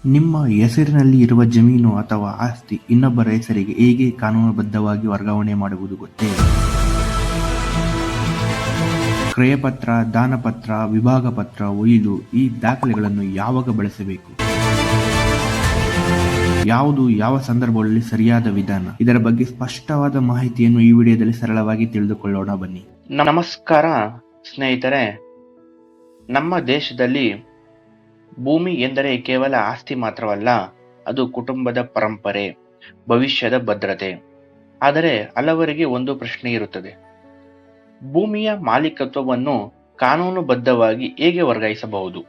ನಿಮ್ಮ ಹೆಸರಿನಲ್ಲಿ ಇರುವ ಜಮೀನು ಅಥವಾ ಆಸ್ತಿ ಇನ್ನೊಬ್ಬರ ಹೆಸರಿಗೆ ಹೇಗೆ ಕಾನೂನುಬದ್ಧವಾಗಿ ವರ್ಗಾವಣೆ ಮಾಡುವುದು ಗೊತ್ತೇ? ಕ್ರಯಪತ್ರ, ದಾನಪತ್ರ, ವಿಭಾಗ ಪತ್ರ, ಒಯಿಲು ಈ ದಾಖಲೆಗಳನ್ನು ಯಾವಾಗ ಬಳಸಬೇಕು? ಯಾವುದು ಯಾವ ಸಂದರ್ಭಗಳಲ್ಲಿ ಸರಿಯಾದ ವಿಧಾನ? ಇದರ ಬಗ್ಗೆ ಸ್ಪಷ್ಟವಾದ ಮಾಹಿತಿಯನ್ನು ಈ ವಿಡಿಯೋದಲ್ಲಿ ಸರಳವಾಗಿ ತಿಳಿದುಕೊಳ್ಳೋಣ ಬನ್ನಿ. ನಮಸ್ಕಾರ ಸ್ನೇಹಿತರೆ, ನಮ್ಮ ದೇಶದಲ್ಲಿ ಭೂಮಿ ಎಂದರೆ ಕೇವಲ ಆಸ್ತಿ ಮಾತ್ರವಲ್ಲ, ಅದು ಕುಟುಂಬದ ಪರಂಪರೆ, ಭವಿಷ್ಯದ ಭದ್ರತೆ. ಆದರೆ ಹಲವರಿಗೆ ಒಂದು ಪ್ರಶ್ನೆ ಇರುತ್ತದೆ: ಭೂಮಿಯ ಮಾಲೀಕತ್ವವನ್ನು ಕಾನೂನುಬದ್ಧವಾಗಿ ಹೇಗೆ ವರ್ಗಾಯಿಸಬಹುದು?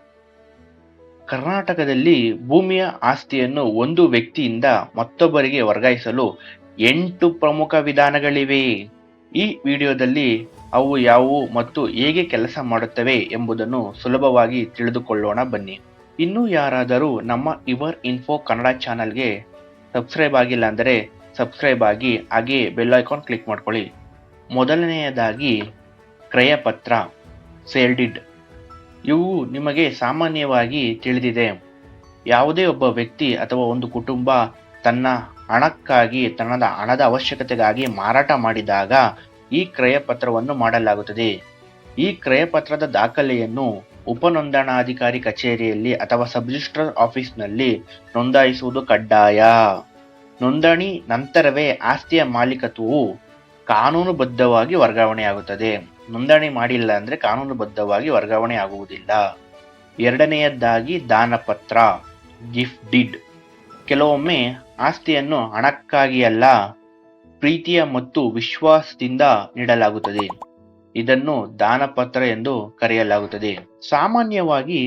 ಕರ್ನಾಟಕದಲ್ಲಿ ಭೂಮಿಯ ಆಸ್ತಿಯನ್ನು ಒಂದು ವ್ಯಕ್ತಿಯಿಂದ ಮತ್ತೊಬ್ಬರಿಗೆ ವರ್ಗಾಯಿಸಲು 8 ಪ್ರಮುಖ ವಿಧಾನಗಳಿವೆ. ಈ ವಿಡಿಯೋದಲ್ಲಿ ಅವು ಯಾವುವು ಮತ್ತು ಹೇಗೆ ಕೆಲಸ ಮಾಡುತ್ತವೆ ಎಂಬುದನ್ನು ಸುಲಭವಾಗಿ ತಿಳಿದುಕೊಳ್ಳೋಣ ಬನ್ನಿ. ಇನ್ನೂ ಯಾರಾದರೂ ನಮ್ಮ ಯುವರ್ ಇನ್ಫೋ ಕನ್ನಡ ಚಾನಲ್ಗೆ ಸಬ್ಸ್ಕ್ರೈಬ್ ಆಗಿಲ್ಲ ಅಂದರೆ ಸಬ್ಸ್ಕ್ರೈಬ್ ಆಗಿ, ಹಾಗೆ ಬೆಲ್ ಐಕಾನ್ ಕ್ಲಿಕ್ ಮಾಡ್ಕೊಳ್ಳಿ. ಮೊದಲನೆಯದಾಗಿ ಕ್ರಯಪತ್ರ, ಸೇಲ್ ಡೀಡ್. ಇವು ನಿಮಗೆ ಸಾಮಾನ್ಯವಾಗಿ ತಿಳಿದಿದೆ. ಯಾವುದೇ ಒಬ್ಬ ವ್ಯಕ್ತಿ ಅಥವಾ ಒಂದು ಕುಟುಂಬ ತನ್ನ ಹಣಕ್ಕಾಗಿ, ತನ್ನ ಹಣದ ಅವಶ್ಯಕತೆಗಾಗಿ ಮಾರಾಟ ಮಾಡಿದಾಗ ಈ ಕ್ರಯಪತ್ರವನ್ನು ಮಾಡಲಾಗುತ್ತದೆ. ಈ ಕ್ರಯಪತ್ರದ ದಾಖಲೆಯನ್ನು ಉಪನೋಂದಣಾಧಿಕಾರಿ ಕಚೇರಿಯಲ್ಲಿ ಅಥವಾ ಸಬ್ ರಿಜಿಸ್ಟ್ರಾರ್ ಆಫೀಸ್ನಲ್ಲಿ ನೋಂದಾಯಿಸುವುದು ಕಡ್ಡಾಯ. ನೋಂದಣಿ ನಂತರವೇ ಆಸ್ತಿಯ ಮಾಲೀಕತ್ವವು ಕಾನೂನುಬದ್ಧವಾಗಿ ವರ್ಗಾವಣೆಯಾಗುತ್ತದೆ. ನೋಂದಣಿ ಮಾಡಿಲ್ಲ ಅಂದರೆ ಕಾನೂನುಬದ್ಧವಾಗಿ ವರ್ಗಾವಣೆ ಆಗುವುದಿಲ್ಲ. ಎರಡನೆಯದಾಗಿ ದಾನಪತ್ರ, ಗಿಫ್ಟ್ ಡೀಡ್. ಕೆಲವೊಮ್ಮೆ ಆಸ್ತಿಯನ್ನು ಹಣಕ್ಕಾಗಿ ಅಲ್ಲ, ಪ್ರೀತಿಯ ಮತ್ತು ವಿಶ್ವಾಸದಿಂದ ನೀಡಲಾಗುತ್ತದೆ. ಇದನ್ನು ದಾನಪತ್ರ ಎಂದು ಕರೆಯಲಾಗುತ್ತದೆ. ಸಾಮಾನ್ಯವಾಗಿ